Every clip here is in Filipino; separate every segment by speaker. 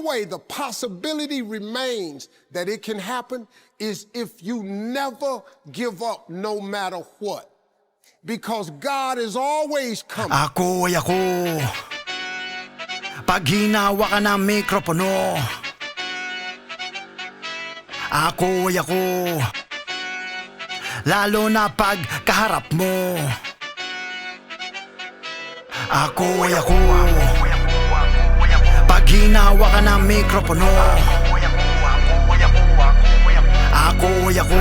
Speaker 1: way the possibility remains that it can happen is if you never give up no matter what. Because God is always coming.
Speaker 2: Ako ay ako. Pag hinawa ka ng mikropono, ako ay ako. Lalo na pag kaharap mo, ako ay ako. Pag hinawa ka ng mikropono, ako ay ako.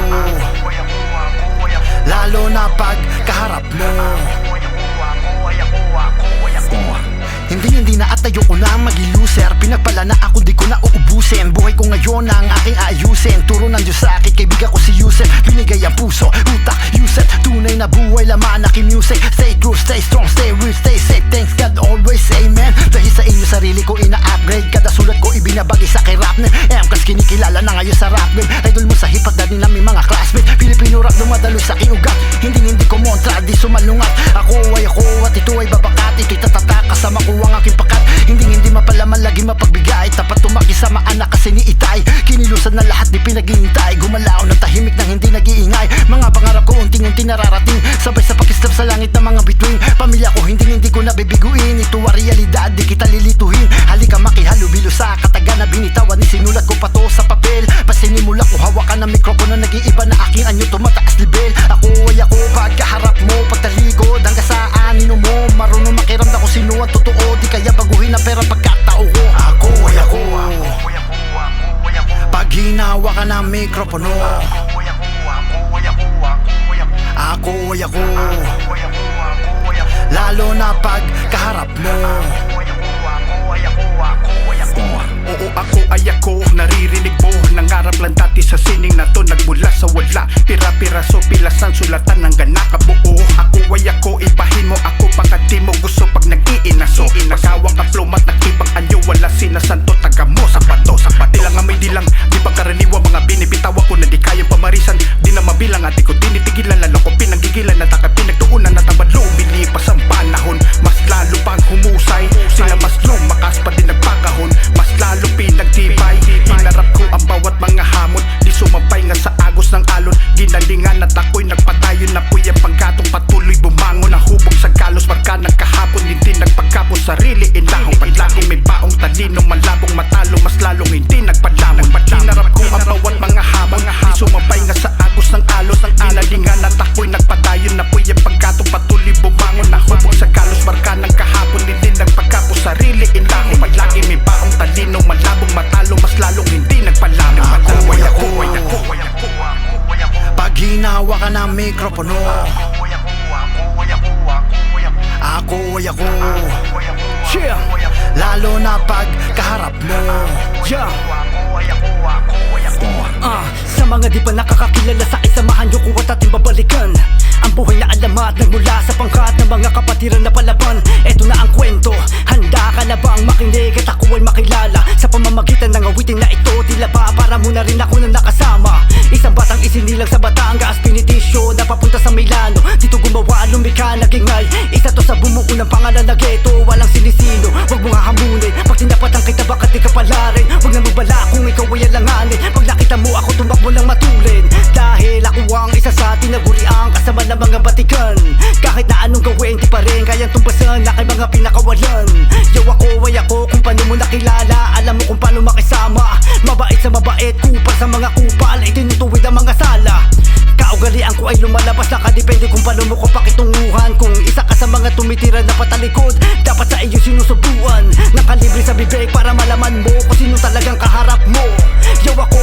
Speaker 2: Lalo na pag kaharap mo, hindi na at ayoko na maging loser. Pinagpala na ako, di ko na uubusin. Buhay ko ngayon na ang aking aayusin. Turo ng Diyos sa akin, kaibigan ko si Yusef. Binigay ang puso, utak, Yusef. Tunay na buhay, laman aking music. Stay true, stay strong, stay real, stay safe. Thanks God, always amen. Dahil sa inyo sarili ko ina-upgrade. Kada sulat ko ibinabagi sa kay rap name. Kas kinikilala na ngayon sa rap game. Idol mo sa hip hop, dahil namin mga classmates. Pilipino rap dumadalo sa aking ugat. Hindi ko montra, di sumalungat. Ako ay ako at ito ay babakat. Ito'y tatatak, kasama ko ang aking pakat. Hindi mapalaman, lagi mapagbigay. Tapat tumaki sa maanak kasi ni Itay. Kinilusan na lahat, di pinaghihintay. Gumalaw ng tahimik nang hindi nag-iingay. Mga pangarap ko unting-unti nararating. Sabay sa pakislap sa langit ng mga bituin. Pamilya ko hindi ko nabibiguin. Ito ang realidad, di kita lilituhin. Halika makihalubilo sa kataga na binitawan. Sinulat ko pa to sa papel. Pasinimula ko hawakan ng mikropono. Nag-iiba na aking anyo, tumataas level. Ako ay ako, pagkaharap mo, pagtalikod hanggang sa anino mo. Marunong makiramdam ko sino ang totoo. Di kaya baguhin na pera pagkatao ko. Ako ay ako. Pag hinawa ka ng mikropono, ako ay ako. Lalo na pag kaharap mo,
Speaker 3: oo, ako ay ako, naririnig mo. Nangarap lang dati sa sining na to, nagmula sa wala. Pira-piraso, pilasan, sulatan hanggang nakabuo. Ako ay ako, ibahin mo ako, baka di mo gusto pag nag-iinaso. Pagkawang ka plumat, nagtibang anyo, wala sinasanto, taga mo sa pato. Dilang amoy dilang, di pagkaraniwa, mga binibitawa ko na di kayang pamarisan. Di na mabilang, ati ko tinitigilan, lalo ko pinanggigilan, nataka pinagtuunan, natabad lo, umilipas ang panahon. Mas lalo pang humusay, sila mas lumakas pa din nagpakahon. Mas lalo pinagtibay, hinarap ko ang bawat mga hamon. Di sumabay nga sa agos ng alon. Ginalingan at ako'y nagpatayon na puy ang panggatong patuloy bumangon. Nahubog sa galos, marka ng kahapon. Hindi nagpagkapon, sarili inahong. Palagi may baong talino, malabong matalo. Mas lalong hindi nagpalamon. Hinarap ko ang bawat mga hamon. Di sumabay nga sa agos ng alon. Ginalingan at ako'y nagpatayon na puy ang panggatong patuloy bumangon. Nahubog sa galos, marka ng kahapon. Hindi nagpagkapon, sarili inahong. Palagi may baong talino, malabong matalo. Mas lalong hindi nagpalamon.
Speaker 2: ako ay ako. Pag hinawa ka ng mikropono, ako ay ako. Lalo na pag kaharap mo,
Speaker 4: sa mga di pa nakakakilala sa akin, samahan niyo ko at ating babalikan ang buhay na alamat, nagmula sa pangkat ng mga kapatiran na palaban. Eto na ang kwento, handa ka na bang makinig at ako ay makilala? Sa pamamagitan ng awitin na ito, tila ba para mo na rin ako na nakasama? Isang batang isinilang sa Batangas, pinidisyo na papunta sa Milano. Dito gumawa, lumika, nagingay. Isa to sa bumuo ng pangalan na ghetto. Walang sinisino, wag mo nga hamunin. Pag tinapatan kita, bakit di ka pala rin? Wag na magbala kung ikaw ay alanganin. Pag nakita mo ako, tumakbo lang matulin. Dahil ako ang isa sa tinaguriang kasama ng mga batikan. Kahit na anong gawin, di pa rin kayang tumbasan na kay mga pinakawalan. Yo, ako ay ako, kung paano mo nakilala. Alam mo kung paano makisama. Mabait sa mabait, kupal sa mga kupal. Itinutuwid ang mga sala. Kaugalian ko ay lumalabas, nakadepende kung paano mo ko pakitunguhan. Kung isa ka sa mga tumitira na patalikod, dapat sa iyo sinusubuan. Nakalibre sa bibig para malaman mo kung sino talagang kaharap mo. Yo, ako